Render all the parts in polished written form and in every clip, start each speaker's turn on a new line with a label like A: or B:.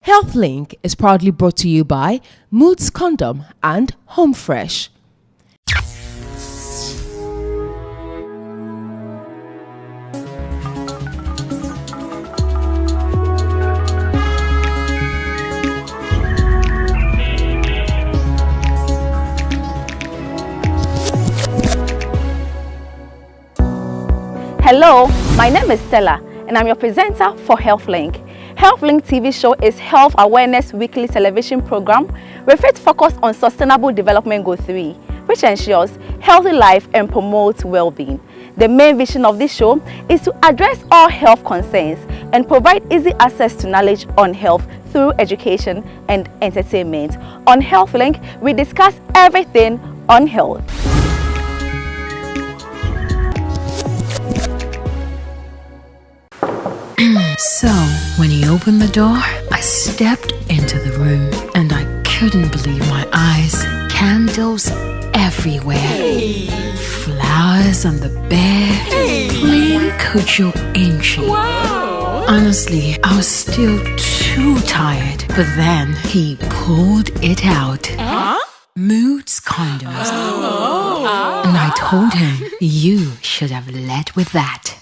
A: Healthlink is proudly brought to you by Moods Condom and Home Fresh.
B: Hello, my name is Stella and I'm your presenter for Healthlink. Healthlink TV show is health awareness weekly television program with its focus on sustainable development goal 3, which ensures healthy life and promotes well-being. The main vision of this show is to address all health concerns and provide easy access to knowledge on health through education and entertainment. On Healthlink, we discuss everything on health.
C: So, when he opened the door, I stepped into the room and I couldn't believe my eyes. Candles everywhere. Hey. Flowers on the bed. Hey. Plain Cujo Inchi. Wow. Honestly, I was still too tired. But then he pulled it out. Moods condoms. And I told him, you should have led with that.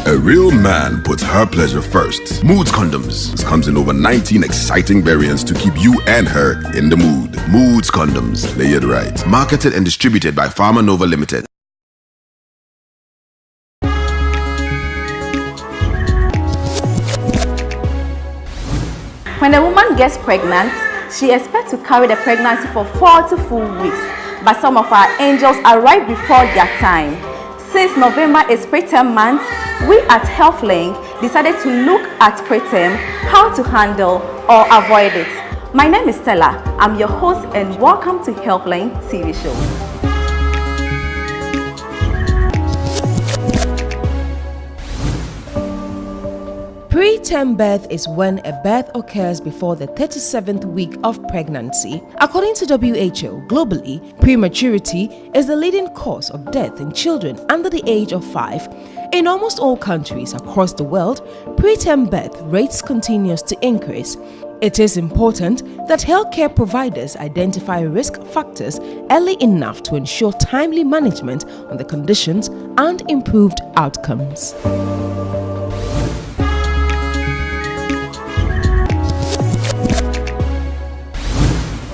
D: A real man puts her pleasure first. Moods Condoms comes in over 19 exciting variants to keep you and her in the mood. Moods Condoms, layered right. Marketed and distributed by Pharma Nova Limited.
B: When a woman gets pregnant, she expects to carry the pregnancy for 4 to 4 weeks, but some of our angels arrive before their time. Since November is Preterm month, we at Healthlink decided to look at Preterm, how to handle or avoid it. My name is Stella. I'm your host and welcome to Healthlink TV show.
A: Preterm birth is when a birth occurs before the 37th week of pregnancy. According to WHO, globally, prematurity is the leading cause of death in children under the age of 5. In almost all countries across the world, preterm birth rates continues to increase. It is important that healthcare providers identify risk factors early enough to ensure timely management on the conditions and improved outcomes.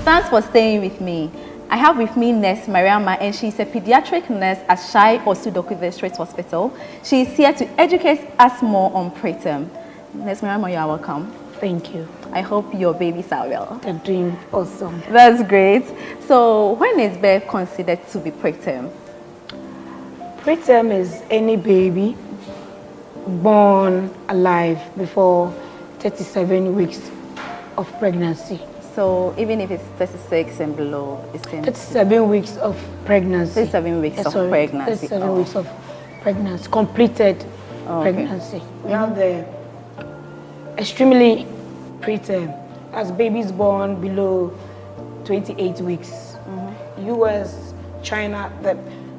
B: Thanks for staying with me. I have with me Nurse Mariama, and she's a pediatric nurse at Shai Osudoku District Hospital. She is here to educate us more on preterm. Nurse Mariama, you are welcome.
E: Thank you.
B: I hope your babies are well.
E: They're doing awesome.
B: That's great. So, when is birth considered to be preterm?
E: Preterm is any baby born alive before 37 weeks of pregnancy.
B: So even if it's 36 and below, it's
E: 37 weeks of pregnancy.
B: 37 weeks of pregnancy.
E: 37 weeks of pregnancy, completed pregnancy. We have the extremely preterm, as babies born below 28 weeks. US, China,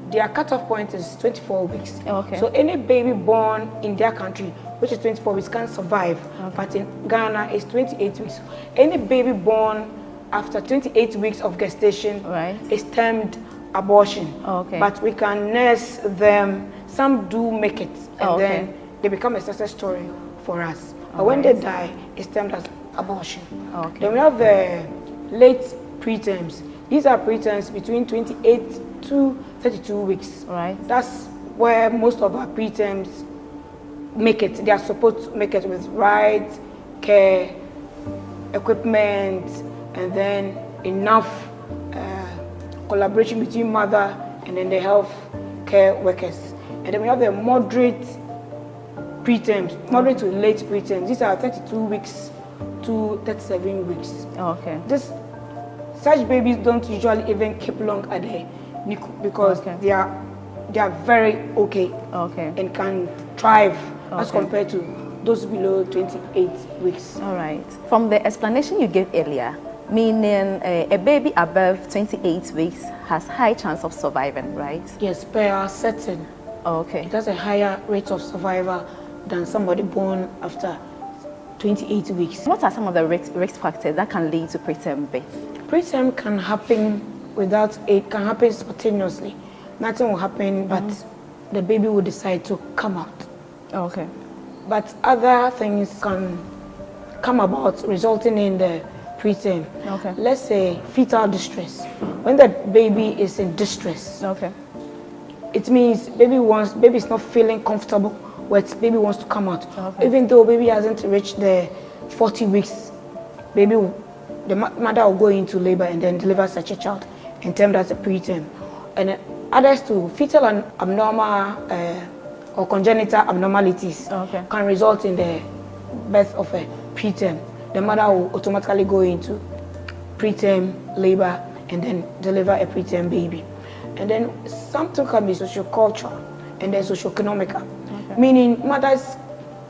E: their cutoff point is 24 weeks.
B: Okay.
E: So any baby born in their country, which is 24 weeks, can survive. Okay. But in Ghana, it's 28 weeks. Any baby born after 28 weeks of gestation is termed abortion.
B: Okay.
E: But we can nurse them. Some do make it, and then they become a success story for us. But when they die, it's termed as abortion.
B: Okay.
E: Then we have the late preterms. These are preterms between 28 to 32 weeks.
B: Right.
E: That's where most of our preterms make it. They are supposed to make it with right care, equipment, and then enough collaboration between mother and then the health care workers. And then we have the moderate preterms, moderate to late preterms. These are 32 weeks to 37 weeks.
B: Okay.
E: Such babies don't usually even keep long at the NICU because they are very okay and can thrive as compared to those below 28 weeks.
B: All right. From the explanation you gave earlier, meaning a baby above 28 weeks has high chance of surviving, right?
E: Yes, per our setting.
B: Okay.
E: It has a higher rate of survival than somebody born after 28 weeks.
B: What are some of the risk factors that can lead to preterm birth?
E: Preterm can happen without, it can happen spontaneously. Nothing will happen, but the baby will decide to come out.
B: Okay.
E: But other things can come about resulting in the preterm.
B: Okay.
E: Let's say fetal distress. When the baby is in distress,
B: Okay.
E: it means baby is not feeling comfortable with baby wants to come out.
B: Okay.
E: Even though baby hasn't reached the 40 weeks, the mother will go into labor and then deliver such a child, and termed as a preterm. And others too, fetal and abnormal or congenital abnormalities can result in the birth of a preterm. The mother will automatically go into preterm labor and then deliver a preterm baby. And then something can be sociocultural and then socioeconomical, meaning mothers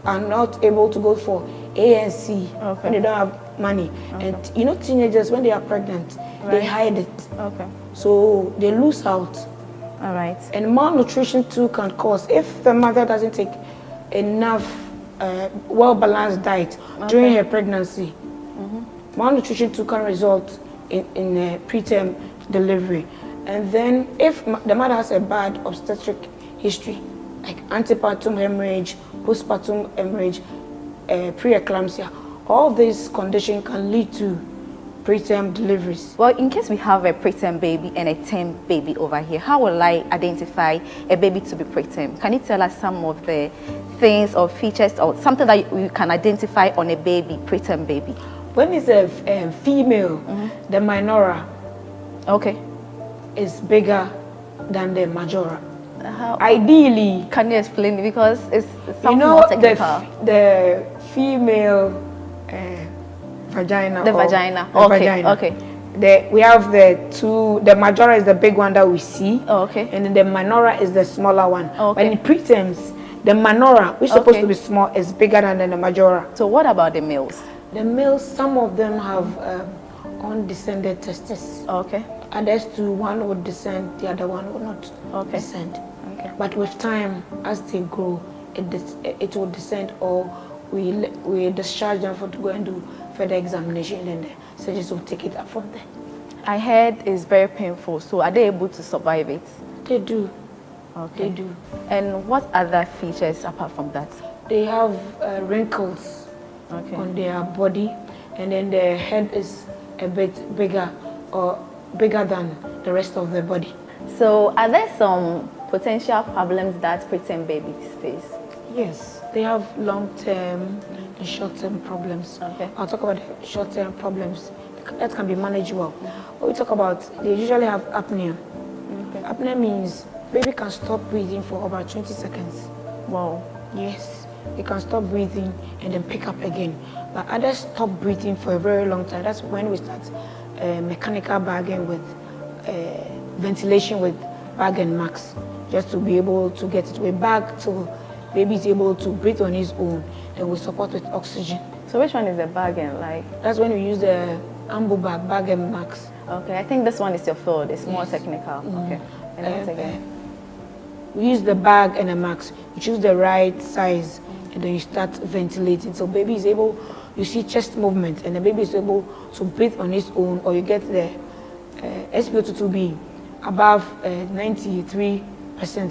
E: are not able to go for A and C when they don't have money. And you know, teenagers, when they are pregnant, they hide it. So they lose out.
B: All right.
E: And malnutrition too can cause, if the mother doesn't take enough well-balanced diet during her pregnancy, malnutrition too can result in a preterm delivery. And then if the mother has a bad obstetric history, like antepartum hemorrhage, postpartum hemorrhage, preeclampsia, all these conditions can lead to preterm deliveries.
B: Well, in case we have a preterm baby and a term baby over here, how will I identify a baby to be preterm? Can you tell us some of the things or features or something that we can identify on a baby, preterm baby?
E: When it's a female, the minora is bigger than the majora. Ideally,
B: can you explain? Because it's something
E: you know,
B: more technical.
E: the female vagina.
B: The vagina. Okay.
E: We have the two. The majora is the big one that we see. And then the minora is the smaller one. But in preterms, the minora, which is supposed to be small, is bigger than the majora.
B: So what about the males?
E: The males, some of them have undescended testes. Others too, one would descend, the other one will not descend. But with time, as they grow, it will descend, or we discharge them to go and do further examination, and the surgeons will take it up from there.
B: I heard it's very painful, so are they able to survive it?
E: They do. They do.
B: And what other features apart from that?
E: They have wrinkles on their body, and then their head is a bit bigger or bigger than the rest of the body.
B: So are there some potential problems that preterm babies face?
E: Yes, they have long-term and short-term problems. I'll talk about the short-term problems. That can be managed well. What we talk about, they usually have apnea. Apnea means baby can stop breathing for about 20 seconds.
B: Wow.
E: Yes, they can stop breathing and then pick up again. But others stop breathing for a very long time. That's when we start mechanical bagging with ventilation with bag and max, just to be able to get it. We bag till baby is able to breathe on his own, then we support with oxygen.
B: So which one is the bag and like?
E: That's when we use the ambu bag and max.
B: I think this one is your field. It's more technical. And once again,
E: we use the bag and a max. You choose the right size, and then you start ventilating. So baby is able, you see chest movement, and the baby is able to breathe on his own, or you get the SpO2 to be above 93%,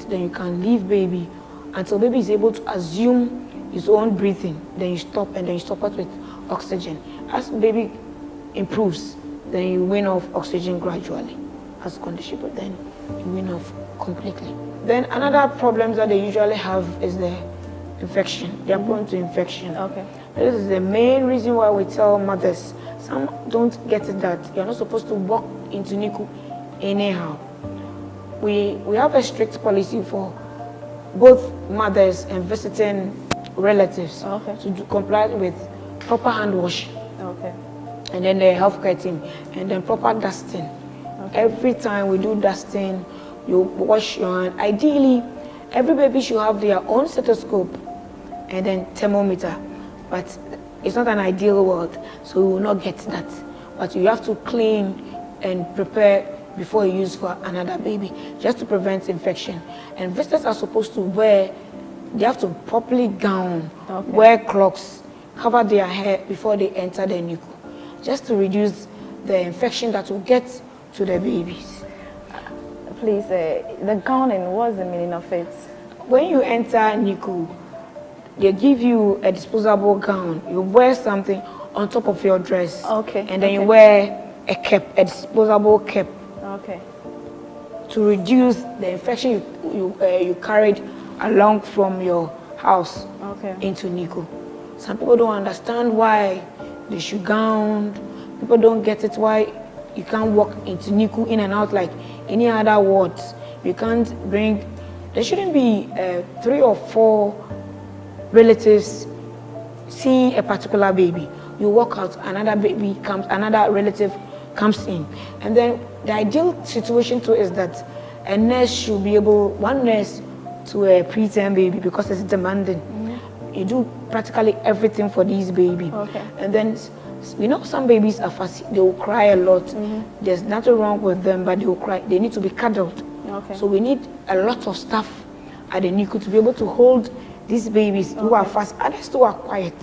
E: then you can leave baby until baby is able to assume his own breathing. Then you stop, and then you support with oxygen. As baby improves, then you wean off oxygen gradually. As condition, but then you wean off completely. Then another problem that they usually have is the infection. They are prone to infection. This is the main reason why we tell mothers, some don't get it, that you're not supposed to walk into NICU anyhow. We have a strict policy for both mothers and visiting relatives to comply with proper hand wash, and then the healthcare team, and then proper dusting. Every time we do dusting, you wash your hand. Ideally, every baby should have their own stethoscope and then thermometer, but it's not an ideal world, so we will not get that. But you have to clean and prepare before you use for another baby, just to prevent infection. And visitors are supposed to wear, they have to properly gown, wear clogs, cover their hair before they enter the NICU, just to reduce the infection that will get to the babies.
B: Please, the gowning, what's the meaning of it?
E: When you enter NICU, they give you a disposable gown. You wear something on top of your dress.
B: Okay.
E: And then you wear a cap, a disposable cap.
B: Okay.
E: To reduce the infection you carried along from your house into NICU. Some people don't understand why they should gown. People don't get it why you can't walk into NICU in and out like any other wards. You can't bring. There shouldn't be 3 or 4 relatives seeing a particular baby. You walk out, another baby comes, another relative comes in. And then the ideal situation too is that a nurse should be able, one nurse to a preterm baby, because it's demanding. You do practically everything for these babies. And then, you know, some babies are fussy, they will cry a lot. There's nothing wrong with them, but they will cry. They need to be cuddled. So we need a lot of staff at the NICU to be able to hold these babies who are fast. Others who are quiet,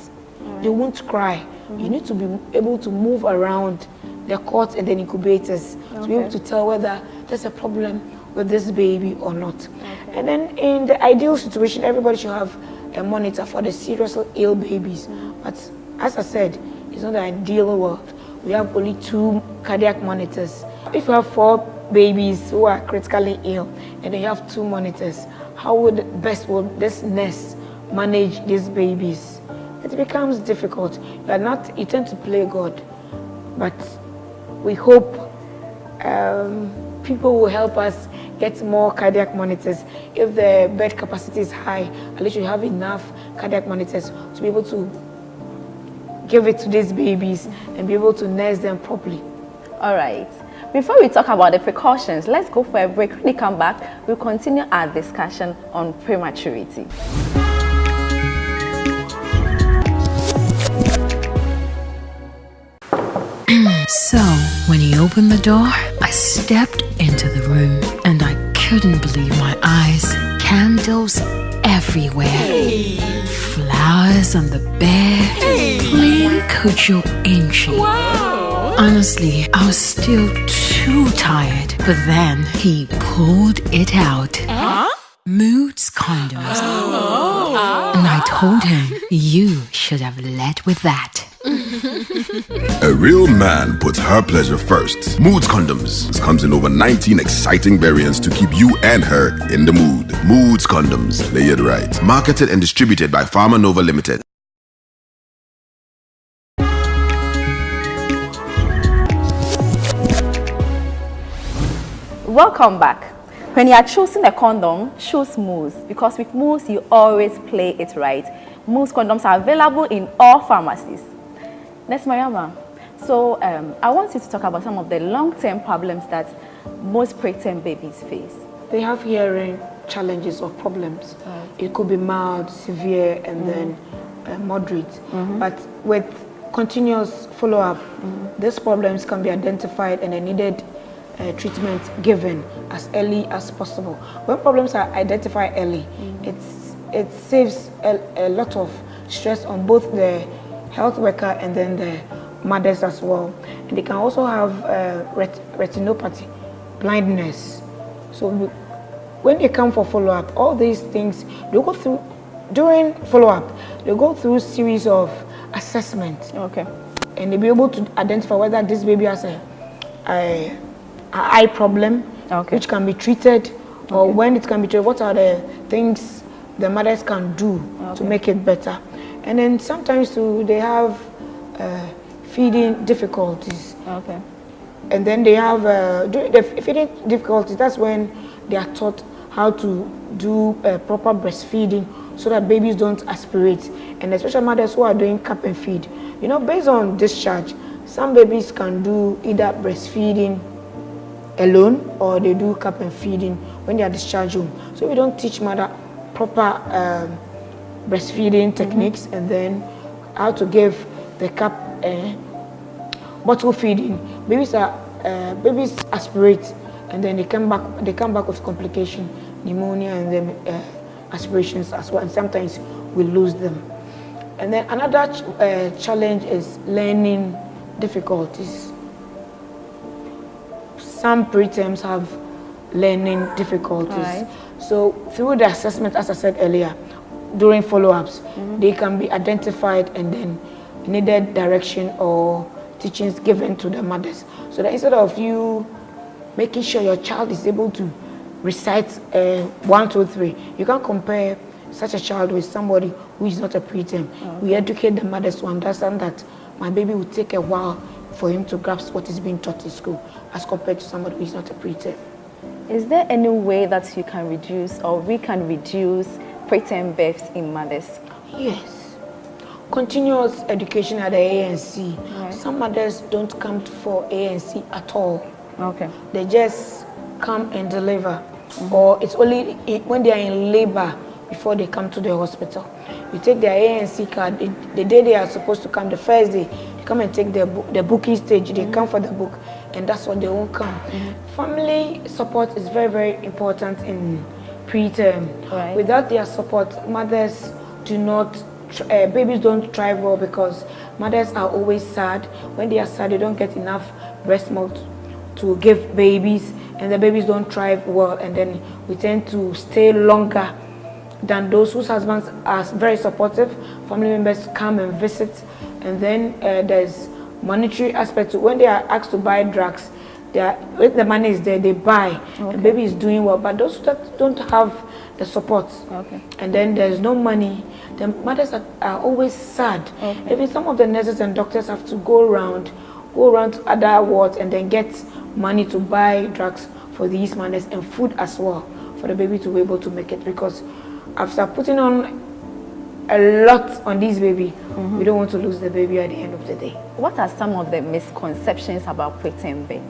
E: they won't cry. You need to be able to move around the cots and the incubators to be able to tell whether there's a problem with this baby or not. And then in the ideal situation, everybody should have a monitor for the seriously ill babies. But as I said, it's not the ideal world. We have only 2 cardiac monitors. If you have 4 babies who are critically ill and then you have 2 monitors, how will this nurse manage these babies? It becomes difficult. You tend to play God, but we hope people will help us get more cardiac monitors. If the bed capacity is high, at least you have enough cardiac monitors to be able to give it to these babies and be able to nurse them properly.
B: All right. Before we talk about the precautions, let's go for a break. When we come back, we'll continue our discussion on prematurity.
C: So, when he opened the door, I stepped into the room and I couldn't believe my eyes. Candles everywhere. Flowers on the bed. Plain Cujo Inchi. Honestly, I was still too tired. But then he pulled it out. Moods condoms. And I told him, you should have led with that.
D: A real man puts her pleasure first. Moods Condoms. This comes in over 19 exciting variants to keep you and her in the mood. Moods Condoms. Lay it right. Marketed and distributed by Pharma Nova Limited.
B: Welcome back. When you are choosing a condom, choose Moose, because with Moose you always play it right. Moose condoms are available in all pharmacies. Next, Mariama. So I want you to talk about some of the long-term problems that most preterm babies face.
E: They have hearing challenges or problems. It could be mild, severe, and then moderate. But with continuous follow-up, these problems can be identified and a needed treatment given as early as possible. When problems are identified early, it saves a lot of stress on both the health worker and then the mothers as well. And they can also have retinopathy, blindness. So when they come for follow-up, all these things, they go through, during follow-up, they go through a series of assessments. And they'll be able to identify whether this baby has a eye problem, which can be treated, or when it can be treated, what are the things the mothers can do to make it better. And then sometimes too, they have feeding difficulties. And then they have the feeding difficulties. That's when they are taught how to do proper breastfeeding so that babies don't aspirate. And especially mothers who are doing cap and feed. You know, based on discharge, some babies can do either breastfeeding alone or they do cap and feeding when they are discharged home. So we don't teach mother proper breastfeeding techniques and then how to give the cap bottle feeding. Babies aspirate and then they come back with complication, pneumonia, and then aspirations as well, and sometimes we lose them. And then another challenge is learning difficulties. Some preterms have learning difficulties.
B: Right.
E: So through the assessment, as I said earlier, during follow-ups, they can be identified and then needed direction or teachings given to the mothers. So that instead of you making sure your child is able to recite 1, 2, 3, you can't compare such a child with somebody who is not a preterm. We educate the mothers to understand that my baby will take a while for him to grasp what is being taught in school as compared to somebody who is not a preterm.
B: Is there any way that you can reduce or we can reduce preterm births in mothers?
E: Yes. Continuous education at the ANC.
B: Right.
E: Some mothers don't come for ANC at all.
B: Okay.
E: They just come and deliver. Or it's only when they are in labor before they come to the hospital. You take their ANC card, the day they are supposed to come, the first day, they come and take the booking stage, they come for the book, and that's what they won't come. Family support is very, very important in preterm.
B: Right.
E: Without their support, mothers do not, babies don't thrive well because mothers are always sad. When they are sad, they don't get enough breast milk to give babies, and the babies don't thrive well, and then we tend to stay longer than those whose husbands are very supportive. Family members come and visit, and then there's monetary aspect. When they are asked to buy drugs, when the money is there, they buy. The baby is doing well, but those that don't have the support, and then there's no money, the mothers are always sad. Even some of the nurses and doctors have to go around to other wards and then get money to buy drugs for these mothers and food as well for the baby to be able to make it, because after putting on a lot on this baby, we don't want to lose the baby at the end of the day.
B: What are some of the misconceptions about preterm birth?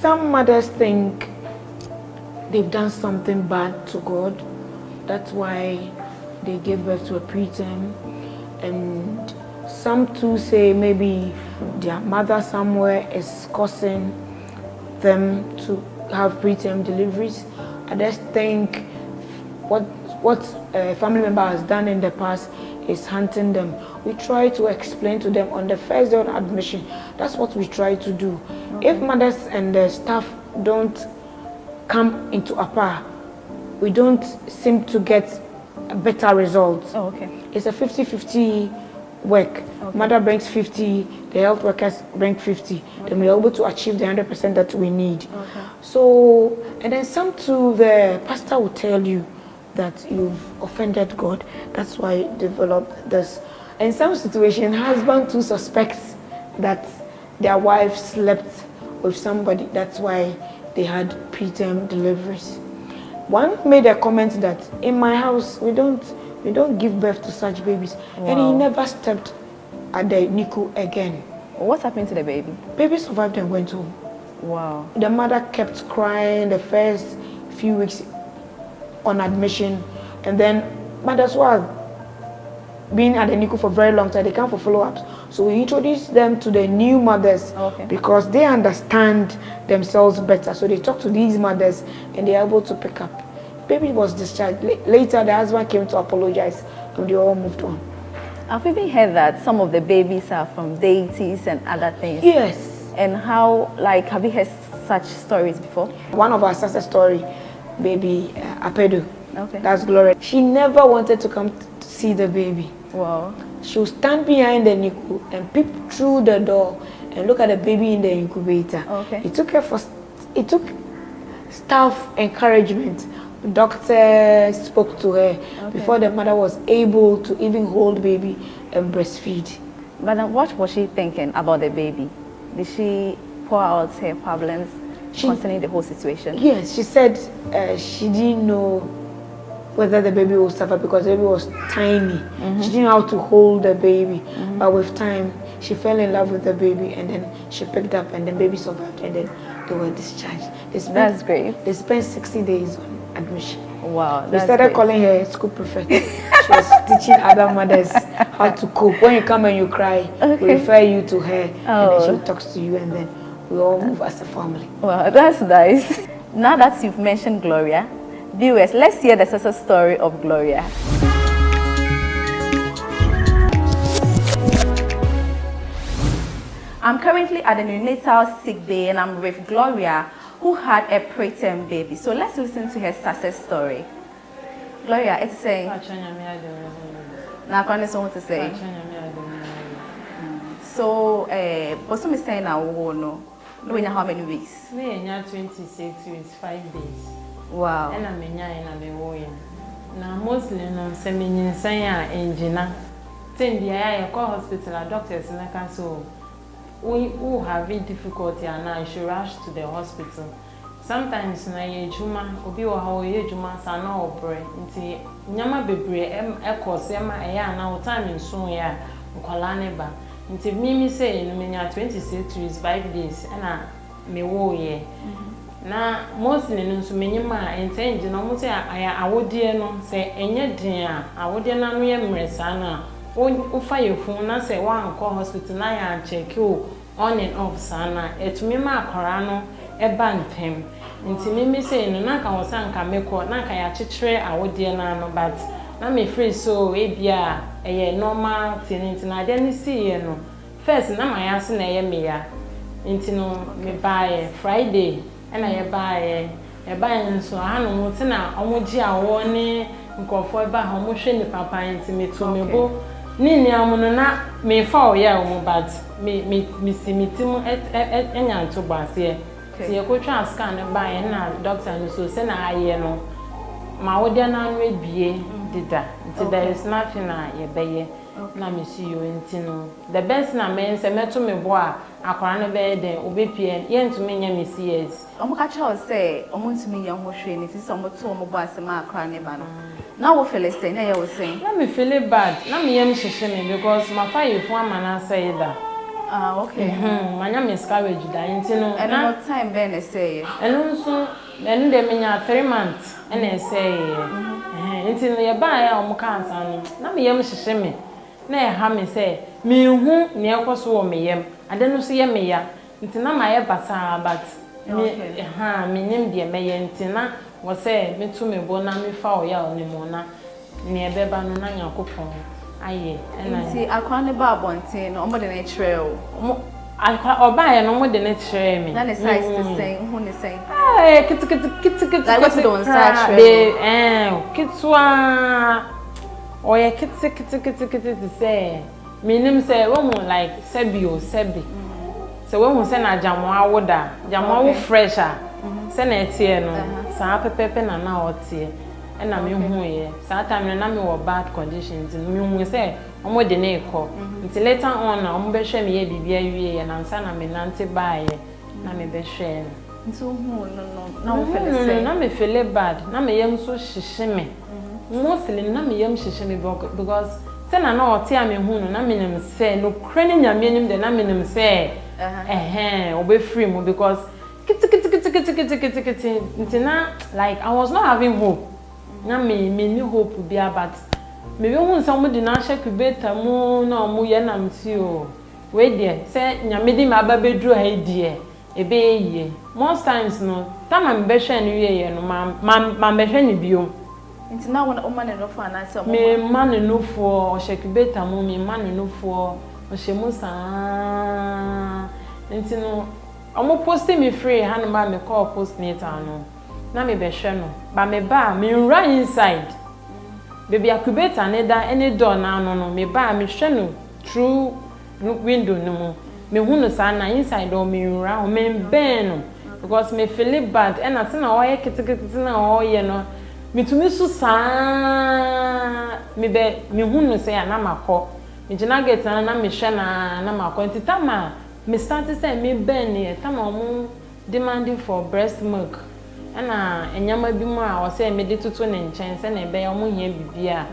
E: Some mothers think they've done something bad to God. That's why they gave birth to a preterm. And some too say maybe their mother somewhere is causing them to have preterm deliveries. Others think what a family member has done in the past is hunting them. We try to explain to them on the first day of admission. That's what we try to do. If mothers and the staff don't come into APA, we don't seem to get better results. It's a 50-50 work. Mother brings 50, the health workers bring 50. Then we're able to achieve the 100% that we need. So, and then some too, the pastor will tell you that you've offended God. That's why you developed this. In some situations, husband too suspects that their wife slept with somebody. That's why they had preterm deliveries. One made a comment that in my house we don't give birth to such babies. And he never stepped at the NICU again.
B: What happened to the baby?
E: Baby survived and went home.
B: Wow.
E: The mother kept crying the first few weeks on admission, and then mothers who have been at the NICU for a very long time, they come for follow-ups. So we introduce them to the new mothers because they understand themselves better. So they talk to these mothers and they're able to pick up. Baby was discharged. Later, the husband came to apologize and they all moved on.
B: I've even heard that some of the babies are from deities and other things.
E: Yes.
B: And how, like, have you heard such stories before?
E: One of our success story, baby Apedo. That's Gloria. She never wanted to come to see the baby.
B: Wow.
E: She would stand behind the NICU and peep through the door and look at the baby in the incubator. It took staff encouragement. The doctor spoke to her before the mother was able to even hold baby and breastfeed.
B: But then what was she thinking about the baby? Did she pour out her problems concerning the whole situation?
E: Yes, she said she didn't know whether the baby would suffer because the baby was tiny. She didn't know how to hold the baby. But with time, she fell in love with the baby and then she picked up and the baby survived and then they were discharged.
B: That's great.
E: They spent 60 days on admission.
B: Wow,
E: we started calling her school prefect. She was teaching other mothers how to cope. When you come and you cry, we refer you to her and then she talks to you and then we all move as a family.
B: Wow, that's nice. Now that you've mentioned Gloria, viewers, let's hear the success story of Gloria. I'm currently at the neonatal sick bay and I'm with Gloria, who had a preterm baby. So let's listen to her success story. Gloria, it's saying. Now, I want to say. So, what's some saying now? No, how many weeks?
F: Me, 26 weeks, 5 days.
B: Wow.
F: And I'm in now, mostly, no, semi saying engine. Then I call hospital, doctors, and I can so. We who have difficulty and I should rush to the hospital. Sometimes na ye juma obi wo ha wo ye juma sa na obre nti nyama bebre ekose ma eya na time nso ya nkola ne ba nti mimi say no menya 26 weeks 5 days na me wo ye na mostly no nso menyima entenje no mo say aya awodie no say enye den a awodie na no ye mresa na o fa ye fun na say wa nko hospital na ya check o on and off sana etumi ma akora no eba ntem nti mimi say no na ka wosan ka meko na ka ya chechire awodie na no but na me free so e bia eye normal tin na de ni see ye no first na ma ya se na ye me ya nti no me buy Friday na ye buy e buy nso ha no mo ti na omoji awo ni nkofo eba ha mo hwe ni papa nti me to me bo ni amuno na me fa o ya o but me simitim enya nto gbase ti e ko twa scan ba ye na doctor no so se na aye no ma wo de na no ebie dida nti there is nothing na ye beye na me see you nti no the best na me se meto me bo a akwara no be den obepie ye ntumi nya me CS
B: omo ka cha o say omo ntumi ya ho hwe ni ti so omo to omo bo asema akwara ne ba no na wo Philistine na ye wo say
F: na me feel bad na me yam hwehwe me because my fire fu amana say da
B: okay
F: manya miscarriage da nti no
B: and no time be na say
F: eno nso eno de menya 3 months na say nti no ye ba ya omo cancer no na me yam hwehwe me na e ha me say me hu ne ekoso wo me yam ade no so ye me ya nti na ma ye basa but me nim de me ye nti na wo say me tu me bo na me fa o ya oni mo na ne be ba no na yakopon aye
B: nti akwa ne ba abonten no omo de na chere o
F: akwa oba ye no mo de na chere me
B: na ne size to say hu ne say
F: kit
B: like what don't start chere
F: kitwa o ye kit to say me nim say wo mo like sebi so we hu say na jamo awoda jamo awo fresh a say na etie no sa pepepe na otie na me hu ye sa time na me wo bad conditions me hu say omo de na ekọ nti later on na omo be hwe me ye bibia wie ye na nsa na me nante baaye na me be hwe
B: nti hu no na wo feel
F: na me feel bad na me yam so hihye me mostly na me yam hihye me because say na otie a me hu no na me nim say no krani nyame nim de na me nim say obe free mo because kiti na like I was not having hope na me ni hope bia but me we hu some di na hye kubeta mu na omu ye nam ti o we de say nyame di ma ba bedru ha die ebe ye most times no time me be hwe no ye no ma be hwe ni bio
B: nti na wona o ma ne no fo na say
F: me ma ne no fo o hye kubeta mu me ma ne no fo o hye mu sa nti no omo post me free han ma me call post natal no na me be hwe no ba me ba me run inside baby akubeta ne da any door na no me ba me hwe no through window no mo me hu no sa na inside o me run o me ben no because me feel bad and na na o ye kitikiti na o ye no me tumi so sa me hu no say na makọ me jina get na me hwe na makọ ntitama me started say me ben here tama mo demanding for breast milk ana enyama bi mu a o say me de tutu ne nchen say na ebe ya mo hia bibia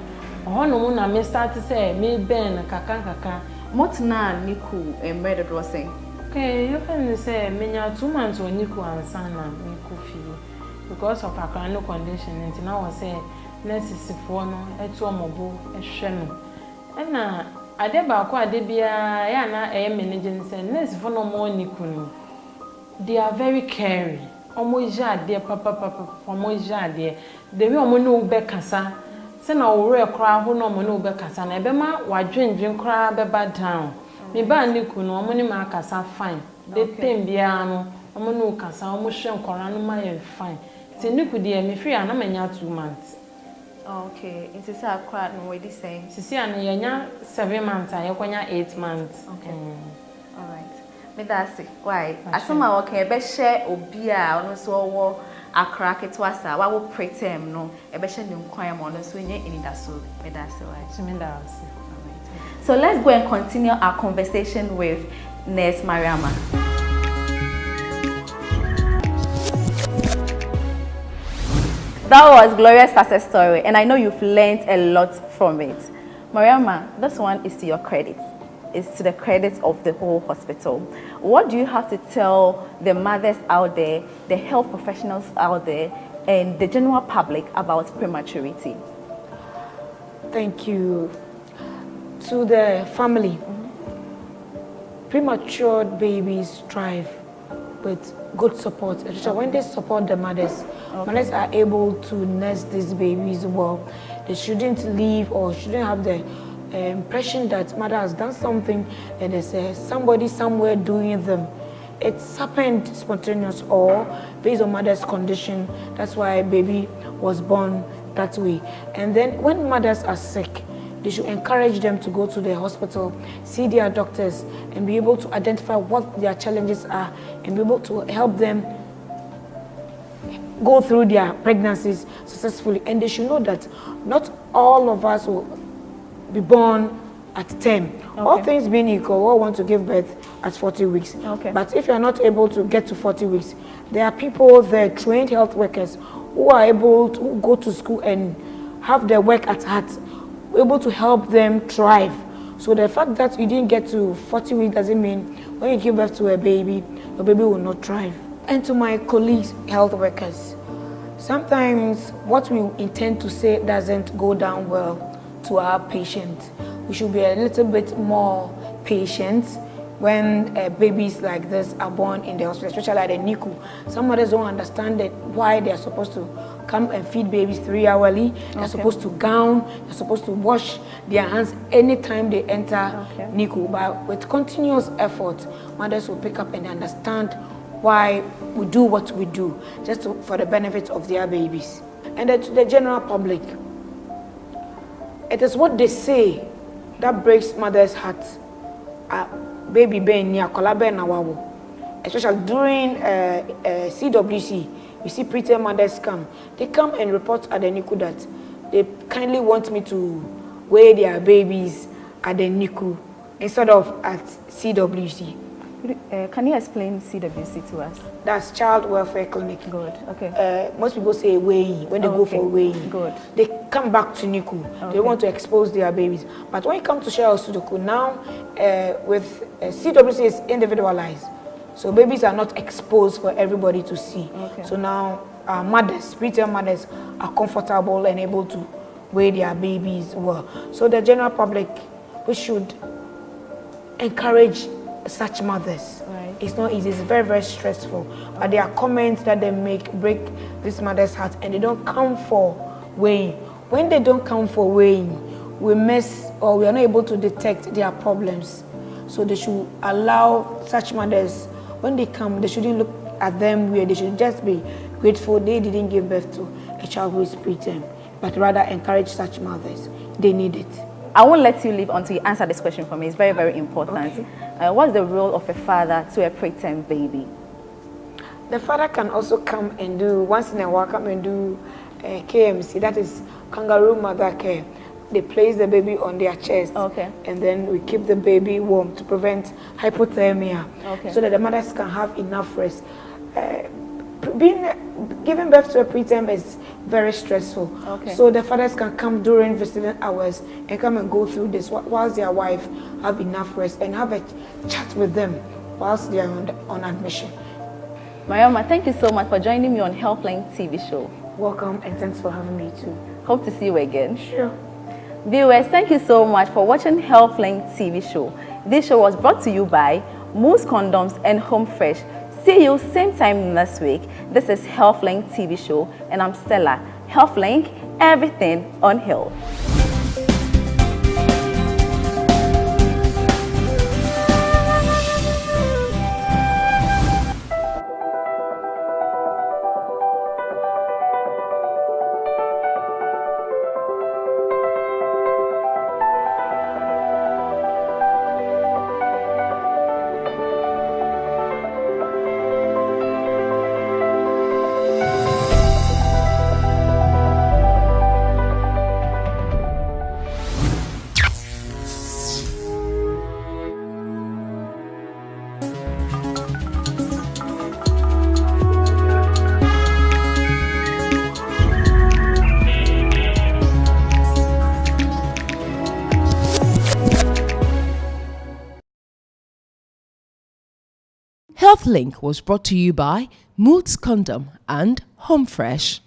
F: oho no mu na me started say me ben kaka
B: motna niku embedded do say
F: okay you can say me nya 2 months on niku ansa na me ku fi because of a no condition nti na o say nurses for no etu omobo ehwe no ana ade ba ko ade bia ya na managing say nurse for no more niku no they are very caring omo jade papa omo jade de we omo no be kasa se na owure kra ho no omo no be kasa na ebe ma wadwenjwen kra be ba down Me ba niku no omo ni ma kasa fine. The time bia no omo no kasa omo hwe nkora no ma ye fine. Ti niku de me free ana manya 2 months.
B: Okay, it is a crowd no way the same.
F: Sisi ana yenya 7 months ayekonya 8 months.
B: Okay. All right. Me that's it. Why? Asoma okay be share obi a ono so wo akra ketwa sa wa wo preterm no e be share ne nkwan mo no so nye inida so. Me that's it. Why?
F: Me that's it.
B: So let's go and continue our conversation with Nurse Mariama. That was Gloria's success story, and I know you've learned a lot from it. Mariama, this one is to your credit. It's to the credit of the whole hospital. What do you have to tell the mothers out there, the health professionals out there, and the general public about prematurity?
E: Thank you. To the family, premature babies thrive with good support, especially when they support the mothers. Mothers are able to nurse these babies well. They shouldn't leave or shouldn't have the impression that mother has done something and there's somebody somewhere doing them. It's happened spontaneous or based on mother's condition. That's why baby was born that way. And then when mothers are sick, they should encourage them to go to the hospital, see their doctors, and be able to identify what their challenges are and be able to help them go through their pregnancies successfully. And they should know that not all of us will be born at 10. All things being equal, we all want to give birth at 40 weeks. But if you're not able to get to 40 weeks, there are people there, trained health workers, who are able to go to school and have their work at heart, able to help them thrive. So the fact that you didn't get to 40 weeks doesn't mean when you give birth to a baby, your baby will not thrive. And to my colleagues, health workers, sometimes what we intend to say doesn't go down well to our patients. We should be a little bit more patient when babies like this are born in the hospital, especially at the NICU. Some mothers don't understand that why they are supposed to come and feed babies 3 hourly. They're supposed to gown, they're supposed to wash their hands anytime they enter NICU. But with continuous effort, mothers will pick up and understand why we do what we do, just for the benefit of their babies. And then to the general public, it is what they say that breaks mothers' hearts. Baby ben near Kolabe na wawo. Especially during CWC, we see preterm mothers come. They come and report at the NICU that they kindly want me to weigh their babies at the NICU instead of at CWC.
B: Can you explain CWC to us?
E: That's Child Welfare Clinic.
B: Good. Okay.
E: Most people say weighing when they go for weighing.
B: Good.
E: They come back to NICU. They want to expose their babies. But when you come to Shell Sudoku now, with CWC is individualized, so babies are not exposed for everybody to see. So now mothers, preterm mothers, are comfortable and able to weigh their babies well. So the general public, we should encourage such mothers. It's not easy, it's very, very stressful. But there are comments that they make break this mother's heart and they don't come for weighing. When they don't come for weighing, we miss or we are not able to detect their problems. So they should allow such mothers, when they come, they shouldn't look at them weird. They should just be grateful they didn't give birth to a child who is preterm, but rather encourage such mothers. They need it.
B: I won't let you leave until you answer this question for me. It's very, very important. What's the role of a father to a preterm baby?
E: The father can also come and do, once in a while, come and do KMC, that is kangaroo mother care. They place the baby on their chest, and then we keep the baby warm to prevent hypothermia, so that the mothers can have enough rest. Giving birth to a preterm is very stressful. So the fathers can come during visiting hours and come and go through this whilst their wife have enough rest and have a chat with them whilst they are on admission.
B: Mariama, thank you so much for joining me on Healthlink TV show.
E: Welcome, and thanks for having me too.
B: Hope to see you again.
E: Sure.
B: Viewers, thank you so much for watching Healthlink TV show. This show was brought to you by Moose Condoms and Home Fresh. See you same time next week. This is Healthlink TV show, and I'm Stella. Healthlink, everything on health.
A: Healthlink was brought to you by Moods Condom and Home Fresh.